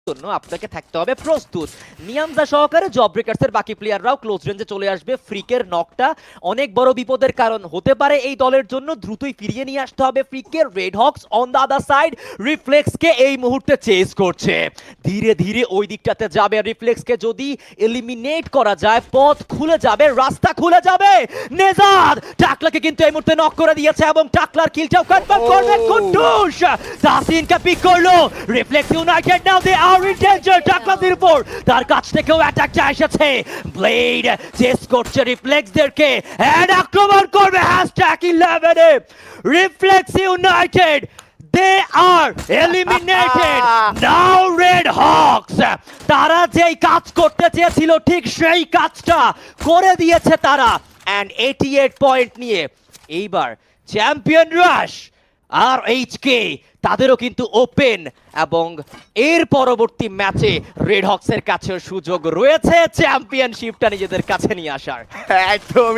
জন্য আপনাকে থাকতে হবে প্রস্তুত। নিয়ামজা সহকারে জব ব্রেকার্সের বাকি প্লেয়াররাও ক্লোজ রেঞ্জে চলে আসবে। ফ্রিকের নকটা অনেক বড় বিপদের কারণ হতে পারে এই দলের জন্য, দ্রুতই ফিরিয়ে নিয়ে আসতে হবে ফ্রিকের। Red Hawks on the other side রিফ্লেক্সকে এই মুহূর্তে চেস করছে, ধীরে ধীরে ওই দিকটাতে যাবে। রিফ্লেক্সকে যদি এলিমিনেট করা যায় পথ খুলে যাবে, রাস্তা খুলে যাবে। নেজাদ টাকলাকে কিন্তু এই মুহূর্তে নক করে দিয়েছে এবং টাকলার কিলটাও কনফার্ম করবে কুদ্দুস। তাসিনকে পিক করলো Reflex United, now they are in danger. টাকলাদের উপর তার কাছ থেকেও অ্যাটাকটা এসেছে, ব্লেড চেস করছে রিফ্লেক্সদেরকে এন্ড আক্রমণ করবে #11 এ। Reflex United they are eliminated now. Red Hawks তারা যেই কাজ করতে চেয়েছিল ঠিক সেই কাজটা করে দিয়েছে তারা, এন্ড 88 পয়েন্ট নিয়ে এইবার চ্যাম্পিয়ন রাশ আর এইচকে তাদেরও কিন্তু ওপেন, এবং এর পরবর্তী ম্যাচে রেড হক্সের কাছেও সুযোগ রয়েছে চ্যাম্পিয়নশিপটা নিজেদের কাছে নিয়ে আসার। একদমই